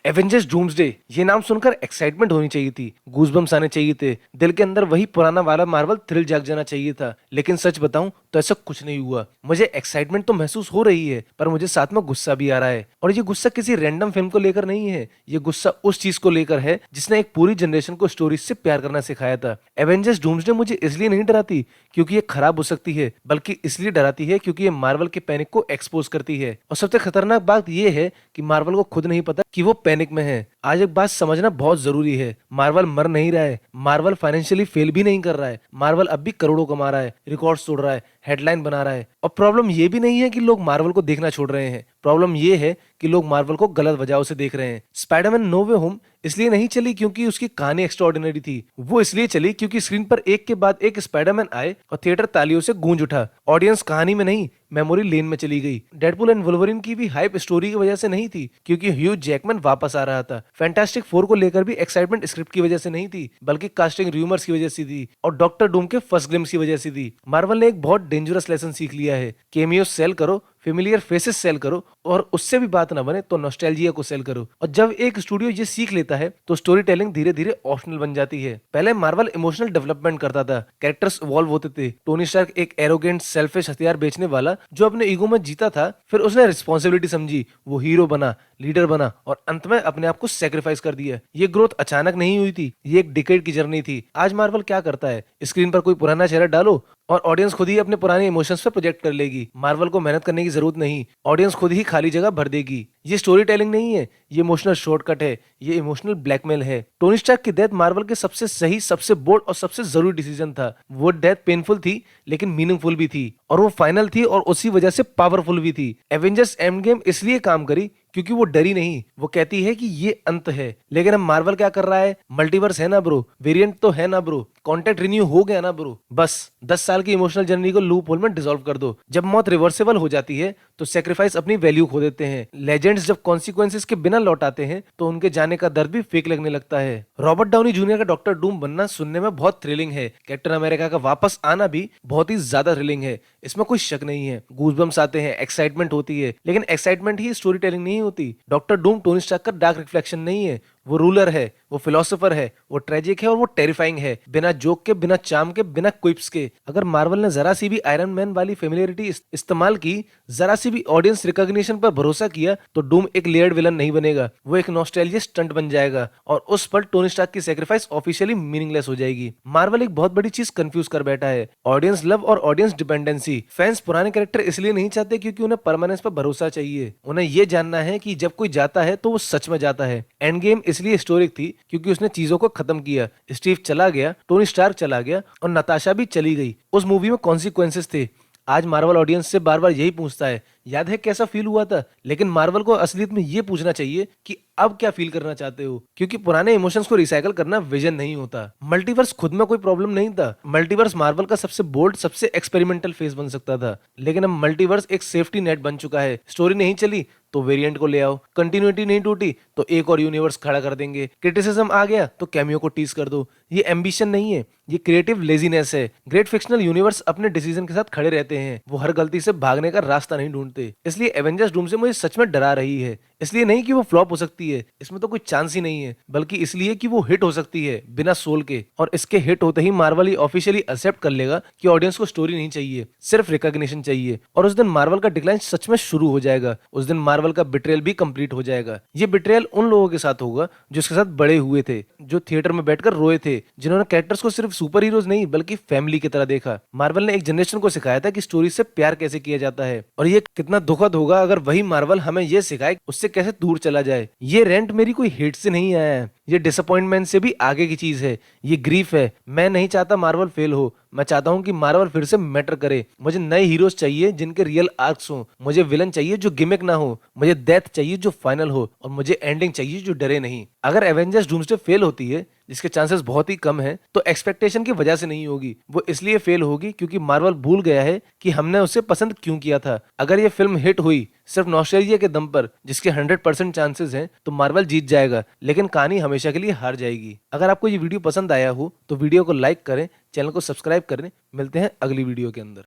Avengers doomsday, ये नाम सुनकर एक्साइटमेंट होनी चाहिए थी, गूजबम्स आने चाहिए थे, दिल के अंदर वही पुराना वाला मार्वल थ्रिल जाग जाना चाहिए था। लेकिन सच बताऊं तो ऐसा कुछ नहीं हुआ। मुझे एक्साइटमेंट तो महसूस हो रही है, पर मुझे साथ में गुस्सा भी आ रहा है। और ये गुस्सा किसी रैंडम फिल्म को लेकर नहीं है, ये गुस्सा उस चीज को लेकर है जिसने एक पूरी जनरेशन को स्टोरीज से प्यार करना सिखाया था। एवेंजर्स डूम्सडे मुझे इसलिए नहीं डराती क्योंकि ये खराब हो सकती है, बल्कि इसलिए डराती है क्योंकि ये मार्वल के पैनिक को एक्सपोज करती है। और सबसे खतरनाक बात ये है कि मार्वल को खुद नहीं पता कि वो पैनिक में है। आज एक बात समझना बहुत जरूरी है, मार्वल मर नहीं रहा है, मार्वल फाइनेंशियली फेल भी नहीं कर रहा है, मार्वल अब भी करोड़ों कमा रहा है, रिकॉर्ड्स तोड़ रहा है, हेडलाइन बना रहा है। और प्रॉब्लम ये भी नहीं है कि लोग मार्वल को देखना छोड़ रहे हैं, प्रॉब्लम ये है कि लोग मार्वल को गलत वजहों से देख रहे हैं। स्पाइडरमैन नो वे होम इसलिए नहीं चली क्योंकि उसकी कहानी एक्स्ट्राऑर्डिनरी थी, वो इसलिए चली क्योंकि स्क्रीन पर एक के बाद एक स्पाइडरमैन आए और थिएटर तालियों से गूंज उठा। ऑडियंस कहानी में नहीं, मेमोरी लेन में चली गई। डेडपूल एंड वुल्वरीन की भी हाइप स्टोरी की वजह से नहीं थी क्योंकि ह्यूज जैकमैन वापस आ रहा था। फैंटास्टिक फोर को लेकर भी एक्साइटमेंट स्क्रिप्ट की वजह से नहीं थी, बल्कि कास्टिंग रूमर्स की वजह से थी और डॉक्टर डूम के फर्स्ट ग्लिम्स की वजह से थी। मार्वल ने एक बहुत डेंजरस लेसन सीख लिया है, केमियो सेल करो, फेमिलियर फेसेस सेल करो, और उससे भी बात ना बने तो नॉस्टैल्जिया को सेल करो। और जब एक स्टूडियो ये सीख लेता है तो स्टोरी टेलिंग धीरे धीरे ऑप्शनल बन जाती है। पहले मार्वल इमोशनल डेवलपमेंट करता था, कैरेक्टर्स इवॉल्व होते थे। टोनी स्टार्क एक एरोगेंट सेल्फिश हथियार बेचने वाला जो अपने ईगो में जीता था, फिर उसने रिस्पॉन्सिबिलिटी समझी, वो हीरो बना, लीडर बना और अंत में अपने आप को सेक्रीफाइस कर दिया। ये ग्रोथ अचानक नहीं हुई थी, ये एक डिकेड की जर्नी थी। आज मार्वल क्या करता है, स्क्रीन पर कोई पुराना चेहरा डालो और ऑडियंस खुद ही अपने पुराने इमोशंस पे प्रोजेक्ट कर लेगी। मार्वल को मेहनत करने की जरूरत नहीं, ऑडियंस खुद ही खाली जगह भर देगी। ये स्टोरी टेलिंग नहीं है, ये इमोशनल शॉर्टकट है, ये इमोशनल ब्लैकमेल है। टोनी स्टार्क की डेथ मार्वल के सबसे सही, सबसे बोल्ड और सबसे जरूरी डिसीजन था। वो डेथ पेनफुल थी लेकिन मीनिंगफुल भी थी, और वो फाइनल थी और उसी वजह से पावरफुल भी थी। एवेंजर्स एंड गेम इसलिए काम करी क्योंकि वो डरी नहीं, वो कहती है कि ये अंत है। लेकिन अब मार्वल क्या कर रहा है, मल्टीवर्स है ना ब्रो, वेरिएंट तो है ना ब्रो, कॉन्ट्रैक्ट रिन्यू हो गया ना ब्रो, बस 10 साल की इमोशनल जर्नी को लूप होल में डिसॉल्व कर दो। जब मौत रिवर्सेबल हो जाती है तो सेक्रीफाइस अपनी वैल्यू खो देते हैं। लेजेंड्स जब कॉन्सिक्वेंसेस के बिना लौट आते हैं तो उनके जाने का दर्द भी फेक लगने लगता है। रॉबर्ट डाउनी जूनियर का डॉक्टर डूम बनना सुनने में बहुत थ्रिलिंग है, कैप्टन अमेरिका का वापस आना भी बहुत ही ज्यादा थ्रिलिंग है, इसमें कोई शक नहीं है। गूजबम्स आते हैं, एक्साइटमेंट होती है, लेकिन एक्साइटमेंट ही स्टोरी टेलिंग नहीं होती। डॉक्टर डूम टोनी स्टार्क का डार्क रिफ्लेक्शन नहीं है, वो रूलर है, वो फिलोसोफर है, वो ट्रेजिक है और वो टेरिफाइंग है, बिना जोक के, बिना चार्म के, बिना क्विप्स के। अगर मार्वल ने जरा सी भी आयरन मैन वाली फेमिलियरिटी इस्तेमाल की, जरा सी भी ऑडियंस रिकॉग्निशन पर भरोसा किया, तो डूम एक लेयर्ड विलन नहीं बनेगा, वो एक नॉस्टैल्जिया स्टंट बन जाएगा और उस पर टोनी स्टार्क की सैक्रिफाइस ऑफिशियली मीनिंगलेस हो जाएगी। मार्वल एक बहुत बड़ी चीज कंफ्यूज कर बैठा है, ऑडियंस लव और ऑडियंस डिपेंडेंसी। फैंस पुराने कैरेक्टर इसलिए नहीं चाहते क्योंकि उन्हें परमानेंस पर भरोसा चाहिए, उन्हें ये जानना है कि जब कोई जाता है तो वो सच में जाता है। एंड गेम इसलिए हिस्टोरिक थी क्योंकि उसने चीजों को खत्म किया। स्टीव चला गया, टोनी स्टार्क चला गया और नताशा भी चली गई। उस मूवी में कॉन्सिक्वेंसेस थे। आज मार्वल ऑडियंस से बार बार यही पूछता है, याद है कैसा फील हुआ था? लेकिन मार्वल को असलियत में ये पूछना चाहिए कि अब क्या फील करना चाहते हो, क्योंकि पुराने इमोशंस को रिसाइकल करना विजन नहीं होता। मल्टीवर्स खुद में कोई प्रॉब्लम नहीं था, मल्टीवर्स मार्वल का सबसे बोल्ड, सबसे एक्सपेरिमेंटल फेज बन सकता था। लेकिन अब मल्टीवर्स एक सेफ्टी नेट बन चुका है। स्टोरी नहीं चली तो वेरिएंट को ले आओ, कंटिन्यूटी नहीं टूटी तो एक और यूनिवर्स खड़ा कर देंगे, क्रिटिसिज्म आ गया तो कैमियो को टीज कर दो। ये एम्बिशन नहीं है, ये क्रिएटिव लेजीनेस है। ग्रेट फिक्शनल यूनिवर्स अपने डिसीजन के साथ खड़े रहते हैं, वो हर गलती से भागने का रास्ता नहीं ढूंढते। इसलिए एवेंजर्स डूम से मुझे सच में डरा रही है, इसलिए नहीं कि वो फ्लॉप हो सकती है, इसमें तो कोई चांस ही नहीं है, बल्कि इसलिए कि वो हिट हो सकती है बिना सोल के। और इसके हिट होते ही मार्वल ही ऑफिशियली एक्सेप्ट कर लेगा कि ऑडियंस को स्टोरी नहीं चाहिए, सिर्फ रिकॉग्निशन चाहिए। और उस दिन मार्वल का डिक्लाइन सच में शुरू हो जाएगा, उस दिन मार्वल का बिट्रेयल भी कंप्लीट हो जाएगा। ये बिट्रेयल उन लोगों के साथ होगा जो इसके साथ बड़े हुए थे, जो थिएटर में बैठकर रोए थे, जिन्होंने कैरेक्टर्स को सिर्फ सुपर हीरोज नहीं बल्कि फैमिली की तरह देखा। मार्वल ने एक जनरेशन को सिखाया था कि स्टोरी से प्यार कैसे किया जाता है, और ये कितना दुखद होगा अगर वही मार्वल हमें ये सिखाए उससे कैसे दूर चला जाए। ये रेंट मेरी कोई हेट से नहीं आया है, ये डिसअपॉइंटमेंट से भी आगे की चीज है, ये ग्रीफ है। मैं नहीं चाहता मार्वल फेल हो, मैं चाहता हूं कि मार्वल फिर से मैटर करे। मुझे नए हीरोज चाहिए जिनके रियल आर्क्स हो, मुझे विलन चाहिए जो गिमिक ना हो, मुझे डेथ चाहिए जो फाइनल हो, और मुझे एंडिंग चाहिए जो डरे नहीं। अगर एवेंजर्स डूम्सडे फेल होती है, जिसके चांसेस बहुत ही कम हैं, तो एक्सपेक्टेशन की वजह से नहीं होगी, वो इसलिए फेल होगी क्योंकि मार्वल भूल गया है कि हमने उसे पसंद क्यों किया था। अगर ये फिल्म हिट हुई सिर्फ नॉस्टैल्जिया के दम पर, जिसके 100% चांसेस हैं, तो मार्वल जीत जाएगा, लेकिन कहानी हमेशा के लिए हार जाएगी। अगर आपको ये वीडियो पसंद आया हो तो वीडियो को लाइक करें, चैनल को सब्सक्राइब करें। मिलते हैं अगली वीडियो के अंदर।